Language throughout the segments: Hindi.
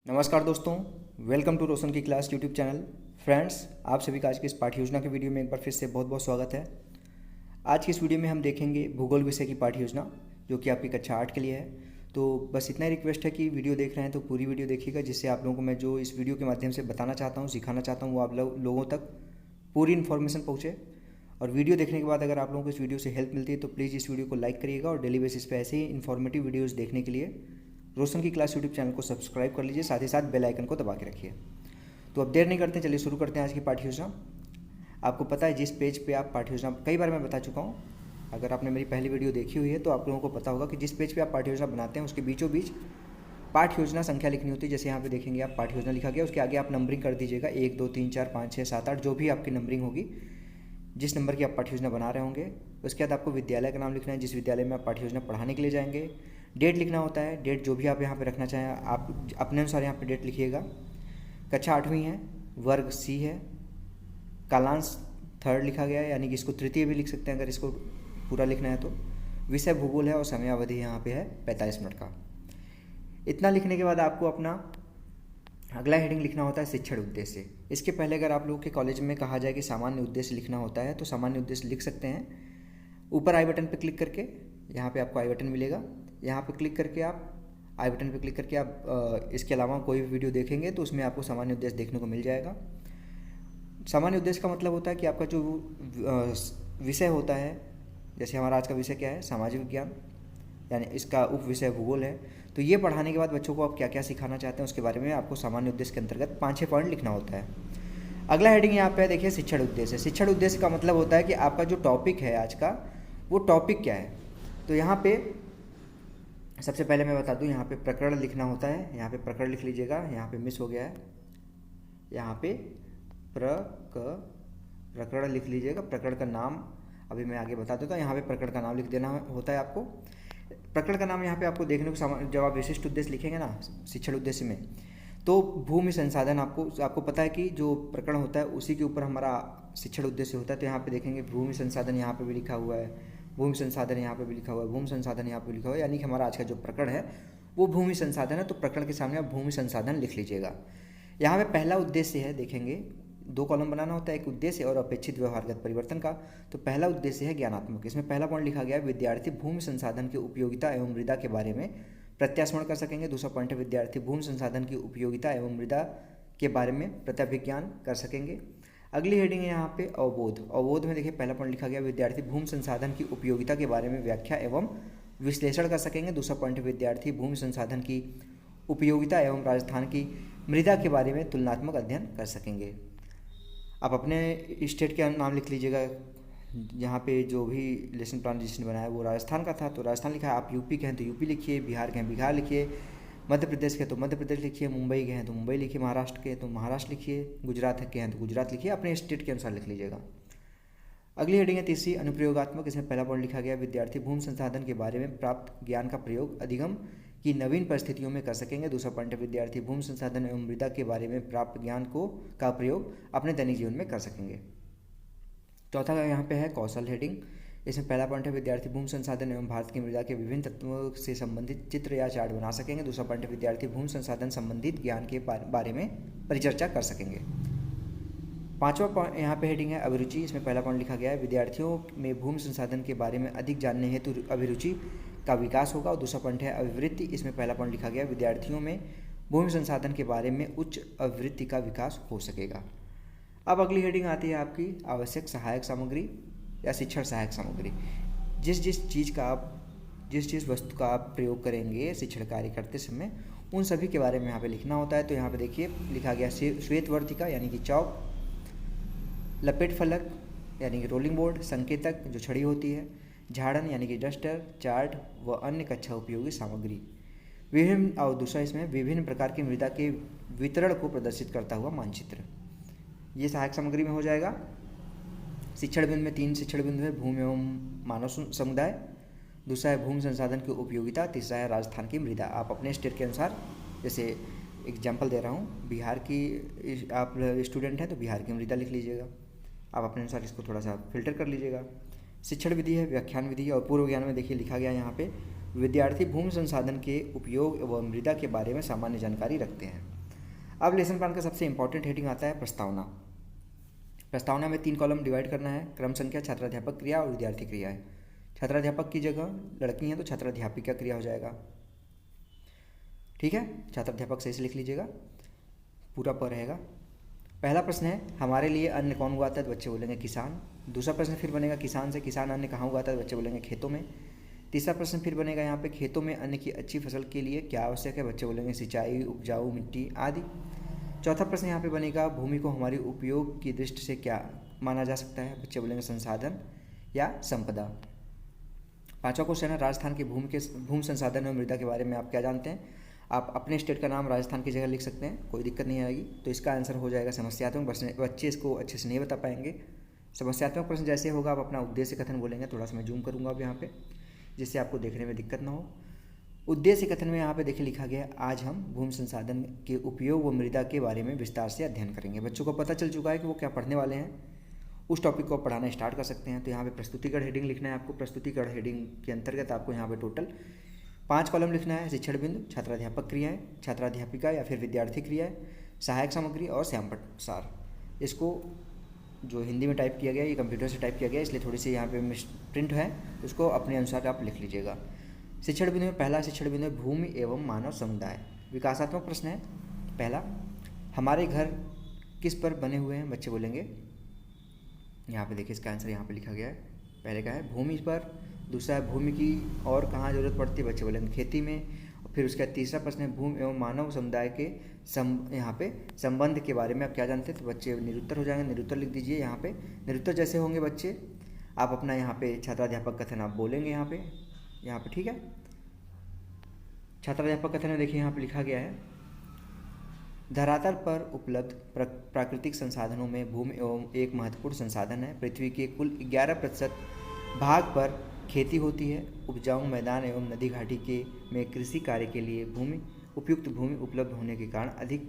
नमस्कार दोस्तों, वेलकम टू रोशन की क्लास यूट्यूब चैनल। फ्रेंड्स, आप सभी का आज की इस पाठ्य योजना के वीडियो में एक बार फिर से बहुत बहुत स्वागत है। आज की इस वीडियो में हम देखेंगे भूगोल विषय की पाठ्य योजना, जो कि आपकी कक्षा 8 के लिए है। तो बस इतना ही रिक्वेस्ट है कि वीडियो देख रहे हैं तो पूरी वीडियो देखिएगा, जिससे आप लोगों को मैं जो इस वीडियो के माध्यम से बताना चाहता हूँ, सिखाना चाहता हूँ, वो आप लोगों तक पूरी इन्फॉर्मेशन पहुँचे। और वीडियो देखने के बाद अगर आप लोगों को इस वीडियो से हेल्प मिलती है तो प्लीज़ इस वीडियो को लाइक करिएगा, और डेली बेसिस पे ऐसे ही इन्फॉर्मेटिव वीडियोज़ देखने के लिए रोशन की क्लास यूट्यूब चैनल को सब्सक्राइब कर लीजिए, साथ ही साथ बेल आइकन को दबा के रखिए। तो अब देर नहीं करते, चलिए शुरू करते हैं आज की पाठ्य योजना। आपको पता है जिस पेज पे आप पाठ्य योजना, कई बार मैं बता चुका हूँ, अगर आपने मेरी पहली वीडियो देखी हुई है तो आप लोगों को पता होगा कि जिस पेज पे आप पाठ्य योजना बनाते हैं उसके बीचों बीच पाठ्य योजना संख्या लिखनी होती है। जैसे यहाँ पे देखेंगे आप पाठ्य योजना लिखा गया, उसके आगे आप नंबरिंग कर दीजिएगा 1 2 3 4 5 6 7 8, जो भी आपकी नंबरिंग होगी, जिस नंबर की आप पाठ्य योजना बना रहे होंगे। उसके बाद आपको विद्यालय का नाम लिखना है, जिस विद्यालय में आप पाठ्य योजना पढ़ाने के लिए जाएंगे। डेट लिखना होता है, डेट जो भी आप यहाँ पे रखना चाहें आप अपने अनुसार यहाँ पे डेट लिखिएगा। कक्षा 8वीं है, वर्ग सी है, कालांश 3rd लिखा गया है, यानी कि इसको तृतीय भी लिख सकते हैं अगर इसको पूरा लिखना है तो। विषय भूगोल है और समयावधि यहाँ पे है 45 मिनट का। इतना लिखने के बाद आपको अपना अगला हेडिंग लिखना होता है शिक्षण उद्देश्य। इसके पहले अगर आप लोगों के कॉलेज में कहा जाए कि सामान्य उद्देश्य लिखना होता है तो सामान्य उद्देश्य लिख सकते हैं। ऊपर आई बटन पर क्लिक करके यहाँ पे आपको आई बटन मिलेगा, यहाँ पे क्लिक करके आप आई बटन पे क्लिक करके आप इसके अलावा कोई भी वीडियो देखेंगे तो उसमें आपको सामान्य उद्देश्य देखने को मिल जाएगा। सामान्य उद्देश्य का मतलब होता है कि आपका जो विषय होता है, जैसे हमारा आज का विषय क्या है, सामाजिक विज्ञान, यानी इसका उप विषय भूगोल है। तो ये पढ़ाने के बाद बच्चों को आप क्या क्या सिखाना चाहते हैं उसके बारे में आपको सामान्य उद्देश्य के अंतर्गत 5-6 पॉइंट लिखना होता है। अगला हेडिंग यहाँ पे देखिए शिक्षण उद्देश्य। शिक्षण उद्देश्य का मतलब होता है कि आपका जो टॉपिक है आज का, वो टॉपिक क्या है। तो यहाँ पे सबसे पहले मैं बता दूं, यहाँ पे प्रकरण लिखना होता है। यहाँ पे प्रकरण लिख लीजिएगा, यहाँ पे मिस हो गया है, यहाँ पे प्रकरण लिख लीजिएगा। प्रकरण का नाम अभी मैं आगे बता देता हूँ। यहाँ पे प्रकरण का नाम लिख देना होता है आपको। प्रकरण का नाम यहाँ पे आपको देखने को, जब आप विशिष्ट उद्देश्य लिखेंगे ना शिक्षण उद्देश्य में, तो भूमि संसाधन, आपको पता है कि जो प्रकरण होता है उसी के ऊपर हमारा शिक्षण उद्देश्य होता है। तो यहाँ पे देखेंगे भूमि संसाधन यहाँ पे भी लिखा हुआ है, भूमि संसाधन यहाँ पे भी लिखा हुआ है, भूमि संसाधन यहाँ पे लिखा हुआ है, यानी कि हमारा आज का जो प्रकरण है वो भूमि संसाधन है। तो प्रकरण के सामने आप भूमि संसाधन लिख लीजिएगा। यहाँ पे पहला उद्देश्य है, देखेंगे 2 कॉलम बनाना होता है, एक उद्देश्य और अपेक्षित व्यवहारगत परिवर्तन का। तो पहला उद्देश्य है ज्ञानात्मक। इसमें पहला पॉइंट लिखा गया है विद्यार्थी भूमि संसाधन की उपयोगिता एवं मृदा के बारे में प्रत्यास्मरण कर सकेंगे। दूसरा पॉइंट है विद्यार्थी भूमि संसाधन की उपयोगिता एवं मृदा के बारे में प्रत्याभिज्ञान कर सकेंगे। अगली हेडिंग है यहाँ पे अवबोध। अवबोध में देखिए पहला पॉइंट लिखा गया विद्यार्थी भूमि संसाधन की उपयोगिता के बारे में व्याख्या एवं विश्लेषण कर सकेंगे। दूसरा पॉइंट है विद्यार्थी भूमि संसाधन की उपयोगिता एवं राजस्थान की मृदा के बारे में तुलनात्मक अध्ययन कर सकेंगे। आप अपने स्टेट का नाम लिख लीजिएगा। यहाँ पे जो भी लेसन प्लान जिसने बनाया वो राजस्थान का था तो राजस्थान लिखा है। आप यूपी के हैं तो यूपी लिखिए, बिहार के हैं बिहार लिखिए, मध्य प्रदेश के हैं तो मध्य प्रदेश लिखिए, मुंबई के हैं तो मुंबई लिखिए, महाराष्ट्र के हैं तो महाराष्ट्र लिखिए, गुजरात के हैं तो गुजरात लिखिए, अपने स्टेट के अनुसार लिख लीजिएगा। अगली हेडिंग है तीसरी अनुप्रयोगात्मक। इसमें पहला पॉइंट लिखा गया विद्यार्थी भूमि संसाधन के बारे में प्राप्त ज्ञान का प्रयोग अधिगम की नवीन परिस्थितियों में कर सकेंगे। दूसरा पॉइंट है विद्यार्थी भूमि संसाधन एवं मृदा के बारे में प्राप्त ज्ञान का प्रयोग अपने दैनिक जीवन में कर सकेंगे। चौथा यहाँ पे है कौशल हेडिंग। इसमें पहला पॉइंट है विद्यार्थी भूमि संसाधन एवं भारत की मृदा के विभिन्न तत्वों से संबंधित चित्र या चार्ट बना सकेंगे। दूसरा पॉइंट है विद्यार्थी भूमि संसाधन संबंधित ज्ञान के बारे में परिचर्चा कर सकेंगे। पांचवा पॉइंट यहाँ पे हेडिंग है अभिरुचि। इसमें पहला पॉइंट लिखा गया है विद्यार्थियों में भूमि संसाधन के बारे में अधिक जानने हेतु अभिरुचि का विकास होगा। और दूसरा पॉइंट है अभिवृत्ति। इसमें पहला पॉइंट लिखा गया विद्यार्थियों में भूमि संसाधन के बारे में उच्च अभिवृत्ति का विकास हो सकेगा। अब अगली हेडिंग आती है आपकी आवश्यक सहायक सामग्री या शिक्षण सहायक सामग्री। जिस जिस वस्तु का आप प्रयोग करेंगे शिक्षण कार्य करते समय उन सभी के बारे में यहाँ पे लिखना होता है। तो यहाँ पे देखिए लिखा गया श्वेत वर्तिका यानी कि चौक, लपेट फलक यानी कि रोलिंग बोर्ड, संकेतक जो छड़ी होती है, झाड़न यानी कि डस्टर, चार्ट व अन्य कक्षा उपयोगी सामग्री, विभिन्न, और दूसरा इसमें विभिन्न प्रकार की मृदा के वितरण को प्रदर्शित करता हुआ मानचित्र, ये सहायक सामग्री में हो जाएगा। शिक्षण बिंदु में 3 शिक्षण बिंदु है, भूमि एवं मानव समुदाय, दूसरा है भूमि संसाधन की उपयोगिता, तीसरा है राजस्थान की मृदा। आप अपने स्टेट के अनुसार, जैसे एग्जाम्पल दे रहा हूँ, बिहार की आप स्टूडेंट हैं तो बिहार की मृदा लिख लीजिएगा। आप अपने अनुसार इसको थोड़ा सा फिल्टर कर लीजिएगा। शिक्षण विधि है, व्याख्यान विधि है, और पूर्व ज्ञान में देखिए लिखा गया यहाँ पे विद्यार्थी भूमि संसाधन के उपयोग एवं मृदा के बारे में सामान्य जानकारी रखते हैं। अब लेसन प्लान का सबसे इंपॉर्टेंट हेडिंग आता है प्रस्तावना। प्रस्तावना में 3 कॉलम डिवाइड करना है, क्रम संख्या, छात्राध्यापक क्रिया और विद्यार्थी क्रिया है। छात्राध्यापक की जगह लड़की हैं तो छात्राध्यापिका क्रिया हो जाएगा, ठीक है। छात्राध्यापक सही से लिख लीजिएगा, पूरा पर रहेगा। पहला प्रश्न है हमारे लिए अन्न कौन उगाता है, तो बच्चे बोलेंगे किसान। दूसरा प्रश्न फिर बनेगा किसान से किसान अन्न कहाँ उगाता है, तो बच्चे बोलेंगे खेतों में। तीसरा प्रश्न फिर बनेगा यहाँ पे खेतों में अन्न की अच्छी फसल के लिए क्या आवश्यक है, बच्चे बोलेंगे सिंचाई, उपजाऊ मिट्टी आदि। चौथा प्रश्न यहाँ पे बनेगा भूमि को हमारे उपयोग की दृष्टि से क्या माना जा सकता है, बच्चे बोलेंगे संसाधन या संपदा। पांचवा क्वेश्चन है राजस्थान की भूमि संसाधन और मृदा के बारे में आप क्या जानते हैं। आप अपने स्टेट का नाम राजस्थान की जगह लिख सकते हैं, कोई दिक्कत नहीं आएगी। तो इसका आंसर हो जाएगा समस्यात्मक प्रश्न। बच्चे इसको अच्छे से नहीं बता पाएंगे। समस्यात्मक प्रश्न जैसे होगा आप अपना उद्देश्य कथन बोलेंगे। थोड़ा सा मैं जूम करूँगा अब यहाँ पे, जिससे आपको देखने में दिक्कत ना हो। उद्देश्य कथन में यहाँ पे देखिए लिखा गया आज हम भूमि संसाधन के उपयोग व मृदा के बारे में विस्तार से अध्ययन करेंगे। बच्चों को पता चल चुका है कि वो क्या पढ़ने वाले हैं, उस टॉपिक को पढ़ाना स्टार्ट कर सकते हैं। तो यहाँ पे प्रस्तुतिकरण हेडिंग लिखना है आपको। प्रस्तुतिकरण हेडिंग के अंतर्गत आपको यहाँ पे टोटल 5 कॉलम लिखना है। शिक्षण बिंदु, छात्राध्यापक क्रियाएं, छात्राध्यापिका या फिर विद्यार्थी क्रियाएं, सहायक सामग्री और श्यामपट सार। इसको जो हिंदी में टाइप किया गया, ये कंप्यूटर से टाइप किया गया, इसलिए थोड़ी सी यहाँ पे प्रिंट है, उसको अपने अनुसार आप लिख लीजिएगा। शिक्षण बिंदु में पहला शिक्षण बिंदु है भूमि एवं मानव समुदाय। विकासात्मक प्रश्न है पहला, हमारे घर किस पर बने हुए हैं, बच्चे बोलेंगे यहाँ पे देखिए इसका आंसर यहाँ पे लिखा गया है। पहले का है भूमि पर, दूसरा है भूमि की और कहाँ जरूरत पड़ती है, बच्चे बोलेंगे खेती में। और फिर उसका तीसरा प्रश्न है भूमि एवं मानव समुदाय के यहाँ पे संबंध के बारे में आप क्या जानते हैं, तो बच्चे निरुत्तर हो जाएंगे। निरुत्तर लिख दीजिए यहाँ पे। निरुत्तर जैसे होंगे बच्चे आप अपना यहाँ पे छात्राध्यापक कथन आप बोलेंगे यहाँ पे, ठीक है। छात्राध्यापक कथन में देखिए यहाँ पे लिखा गया है धरातल पर उपलब्ध प्राकृतिक संसाधनों में भूमि एवं एक महत्वपूर्ण संसाधन है। पृथ्वी के कुल 11% भाग पर खेती होती है। उपजाऊ मैदान एवं नदी घाटी के में कृषि कार्य के लिए उपयुक्त भूमि उपलब्ध होने के कारण अधिक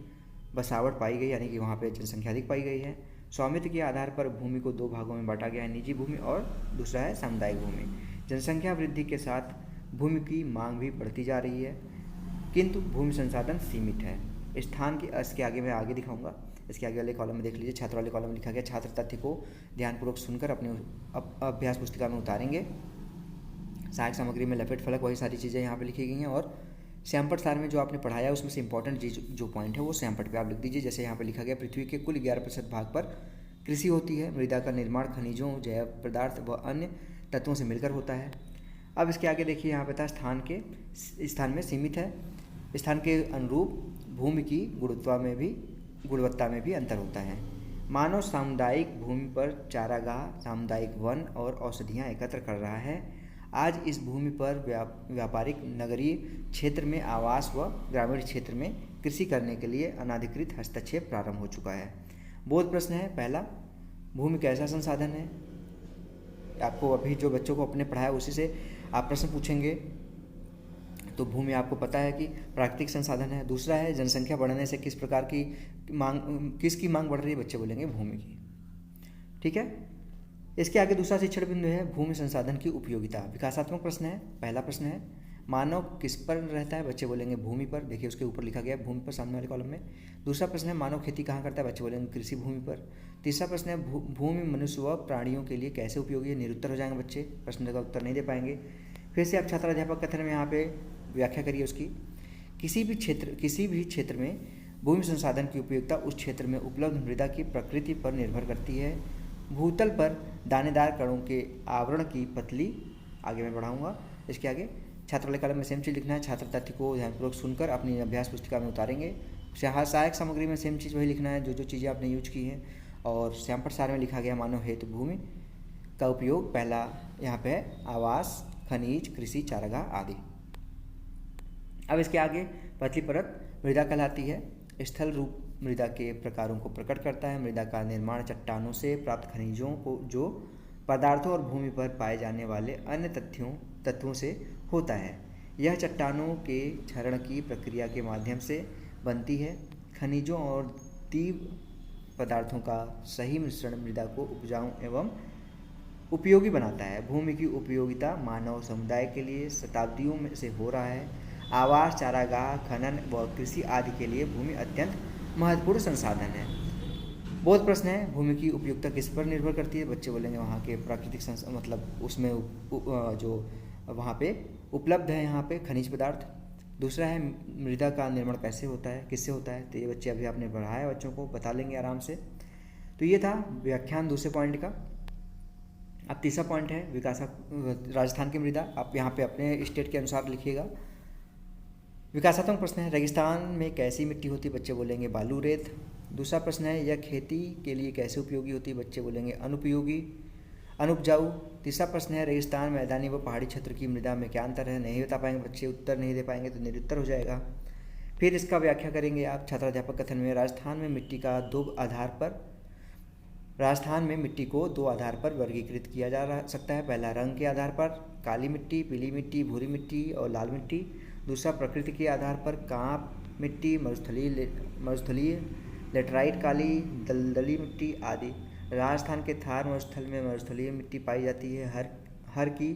बसावट पाई गई, यानी कि वहाँ पे जनसंख्या अधिक पाई गई है। स्वामित्व के आधार पर भूमि को 2 भागों में बांटा गया है, निजी भूमि और दूसरा है सामुदायिक भूमि। जनसंख्या वृद्धि के साथ भूमि की मांग भी बढ़ती जा रही है, किंतु भूमि संसाधन सीमित है। स्थान की इसके आगे मैं आगे दिखाऊंगा। इसके आगे वाले कॉलम में देख लीजिए, छात्र वाले कॉलम में लिखा गया छात्र तथ्य को ध्यानपूर्वक सुनकर अपने अभ्यास पुस्तिका में उतारेंगे। सहायक सामग्री में लपेट फलक वही सारी चीज़ें यहाँ पे लिखी गई हैं, और श्यामपट सार में जो आपने पढ़ाया है उसमें से इंपॉर्टेंट जो पॉइंट है वो श्यामपट पे आप लिख दीजिए। जैसे यहाँ पे लिखा गया पृथ्वी के कुल 11% भाग पर कृषि होती है। मृदा का निर्माण खनिजों, जैव पदार्थ व अन्य तत्वों से मिलकर होता है। अब इसके आगे देखिए यहाँ पे था स्थान में सीमित है। स्थान के अनुरूप भूमि की गुणवत्ता में भी अंतर होता है। मानव सामुदायिक भूमि पर चारागाह, सामुदायिक वन और औषधियाँ एकत्र कर रहा है। आज इस भूमि पर व्यापारिक नगरीय क्षेत्र में आवास व ग्रामीण क्षेत्र में कृषि करने के लिए अनाधिकृत हस्तक्षेप प्रारंभ हो चुका है। बोध प्रश्न है पहला, भूमि कैसा संसाधन है। आपको अभी जो बच्चों को अपने पढ़ाया उसी से आप प्रश्न पूछेंगे। तो भूमि आपको पता है कि प्राकृतिक संसाधन है। दूसरा है जनसंख्या बढ़ने से किस प्रकार की किसकी मांग बढ़ रही है, बच्चे बोलेंगे भूमि की, ठीक है। इसके आगे दूसरा शिक्षण बिंदु है भूमि संसाधन की उपयोगिता। विकासात्मक प्रश्न है। पहला प्रश्न है मानव किस पर रहता है, बच्चे बोलेंगे भूमि पर। देखिए उसके ऊपर लिखा गया है भूमि पर सामने वाले कॉलम में। दूसरा प्रश्न है मानव खेती कहाँ करता है, बच्चे बोलेंगे कृषि भूमि पर। तीसरा प्रश्न है भूमि मनुष्य व प्राणियों के लिए कैसे उपयोगी है, निरुत्तर हो जाएंगे बच्चे, प्रश्न का उत्तर नहीं दे पाएंगे। फिर से आप छात्राध्यापक कथन में यहाँ पे व्याख्या करिए उसकी। किसी भी क्षेत्र में भूमि संसाधन की उपयोगिता उस क्षेत्र में उपलब्ध मृदा की प्रकृति पर निर्भर करती है। भूतल पर दानेदार कणों के आवरण की पतली, आगे मैं बढ़ाऊंगा। इसके आगे छात्र वाले कलम में सेम चीज़ लिखना है। छात्र तथ्य को ध्यानपूर्वक सुनकर अपनी अभ्यास पुस्तिका में उतारेंगे। सहायक सामग्री में सेम चीज़ वही लिखना है जो चीज़ें आपने यूज की हैं। और श्यामपट सार में लिखा गया मानव हेतु भूमि का उपयोग पहला यहाँ पे है आवास, खनिज, कृषि, चारागाह आदि। अब इसके आगे पतली परत मृदा कहलाती है। स्थल रूप मृदा के प्रकारों को प्रकट करता है। मृदा का निर्माण चट्टानों से प्राप्त खनिजों को जो पदार्थों और भूमि पर पाए जाने वाले अन्य तत्वों से होता है। यह चट्टानों के क्षरण की प्रक्रिया के माध्यम से बनती है। खनिजों और तीव्र पदार्थों का सही मिश्रण मृदा को उपजाऊ एवं उपयोगी बनाता है। भूमि की उपयोगिता मानव समुदाय के लिए शताब्दियों में से हो रहा है। आवास, चारागाह, खनन व कृषि आदि के लिए भूमि अत्यंत महत्वपूर्ण संसाधन है। बहुत प्रश्न है, भूमि की उपयोगिता किस पर निर्भर करती है? बच्चे बोलेंगे वहाँ के प्राकृतिक मतलब उसमें जो वहाँ पे उपलब्ध है यहाँ पे खनिज पदार्थ। दूसरा है मृदा का निर्माण कैसे होता है, किससे होता है? तो ये बच्चे अभी आपने पढ़ाया, बच्चों को बता लेंगे आराम से। तो ये था व्याख्यान दूसरे पॉइंट का। अब तीसरा पॉइंट है राजस्थान की मृदा। आप यहाँ पे अपने स्टेट के अनुसार लिखिएगा। विकासात्मक प्रश्न है, रेगिस्तान में कैसी मिट्टी होती है? बच्चे बोलेंगे बालू रेत। दूसरा प्रश्न है, यह खेती के लिए कैसे उपयोगी होती है? बच्चे बोलेंगे अनुपयोगी, अनुपजाऊ। तीसरा प्रश्न है, रेगिस्तान, मैदानी व पहाड़ी क्षेत्र की मृदा में क्या अंतर है? नहीं बता पाएंगे बच्चे, उत्तर नहीं दे पाएंगे तो निरुत्तर हो जाएगा। फिर इसका व्याख्या करेंगे आप। छात्राध्यापक कथन में राजस्थान में मिट्टी को दो आधार पर वर्गीकृत किया जा सकता है। पहला रंग के आधार पर, काली मिट्टी, पीली मिट्टी, भूरी मिट्टी और लाल मिट्टी। दूसरा प्रकृति के आधार पर, कांप मिट्टी, मरुस्थलीय, लेटराइट, काली, दलदली मिट्टी आदि। राजस्थान के थार मरुस्थल में मरुस्थलीय मिट्टी पाई जाती है। हर की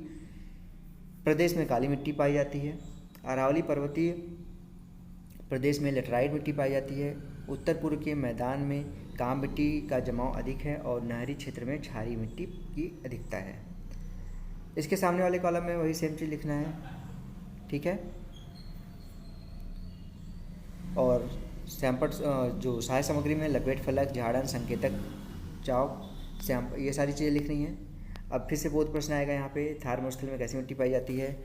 प्रदेश में काली मिट्टी पाई जाती है। अरावली पर्वतीय प्रदेश में लेटराइट मिट्टी पाई जाती है। उत्तर पूर्व के मैदान में कांप मिट्टी का जमाव अधिक है और नहरी क्षेत्र में क्षारीय मिट्टी की अधिकता है। इसके सामने वाले कॉलम में वही सेम चीज़ लिखना है, ठीक है। और सैंपल जो सहायक सामग्री में लपेट फलक, झाड़न, संकेतक, चाक, ये सारी चीज़ें लिखनी है। अब फिर से बहुत प्रश्न आएगा यहाँ पे, थार मरुस्थल में कैसी मिट्टी पाई जाती है,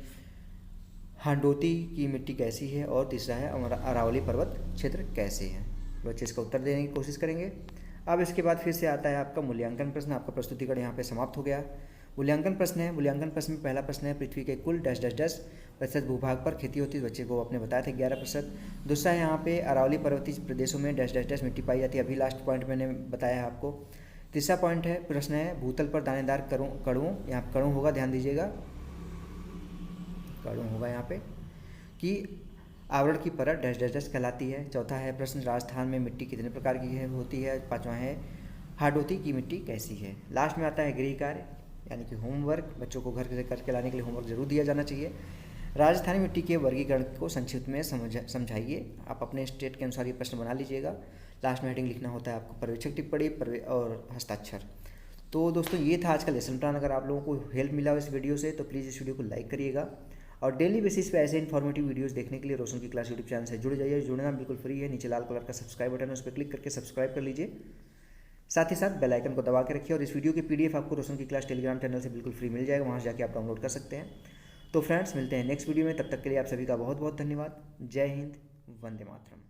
हांडोती की मिट्टी कैसी है, और तीसरा है अरावली पर्वत क्षेत्र कैसे है। बच्चे इसका उत्तर देने की कोशिश करेंगे। अब इसके बाद फिर से आता है आपका मूल्यांकन प्रश्न। आपका प्रस्तुतिकरण यहाँ पे समाप्त हो गया। मूल्यांकन प्रश्न है। मूल्यांकन प्रश्न में पहला प्रश्न है, पृथ्वी के कुल %% भूभाग पर खेती होती है। बच्चे को आपने बताया था 11%। दूसरा है यहाँ पे अरावली पर्वतीय प्रदेशों में %% मिट्टी पाई जाती है। अभी लास्ट पॉइंट मैंने बताया है आपको। तीसरा पॉइंट है, प्रश्न है, भूतल पर दानेदार कणों, यहाँ कणों होगा, ध्यान दीजिएगा, कणों होगा यहाँ पे, कि आवरण की परत -- कहलाती है। चौथा है प्रश्न, राजस्थान में मिट्टी कितने प्रकार की होती है। पांचवा है, हाडोती की मिट्टी कैसी है। लास्ट में आता है गृह कार्य यानी कि होमवर्क। बच्चों को घर से करके लाने के लिए होमवर्क जरूर दिया जाना चाहिए। राजस्थानी मिट्टी के वर्गीकरण को संक्षिप्त में समझाइए। आप अपने स्टेट के अनुसार ये प्रश्न बना लीजिएगा। लास्ट में हेडिंग लिखना होता है आपको पर्यवेक्षक टिप्पणी और हस्ताक्षर। तो दोस्तों ये था आज का लेसन प्लान। अगर आप लोगों को हेल्प मिला हो इस वीडियो से तो प्लीज़ इस वीडियो को लाइक करिएगा और डेली बेसिस पे ऐसे इन्फॉर्मेटिव वीडियोस देखने के लिए रोशन की क्लास यूट्यूब चैनल से जुड़ जाइए। जुड़ना बिल्कुल फ्री है। नीचे लाल कलर का सब्सक्राइब बटन है, उस पर क्लिक करके सब्सक्राइब कर लीजिए। साथ ही साथ बेल आइकन को दबा के रखिए। और इस वीडियो की PDF आपको रोशन की क्लास टेलीग्राम चैनल से बिल्कुल फ्री मिल जाएगा, वहाँ से जाके आप डाउनलोड कर सकते हैं। तो फ्रेंड्स, मिलते हैं नेक्स्ट वीडियो में। तब तक के लिए आप सभी का बहुत बहुत धन्यवाद। जय हिंद, वंदे मातरम।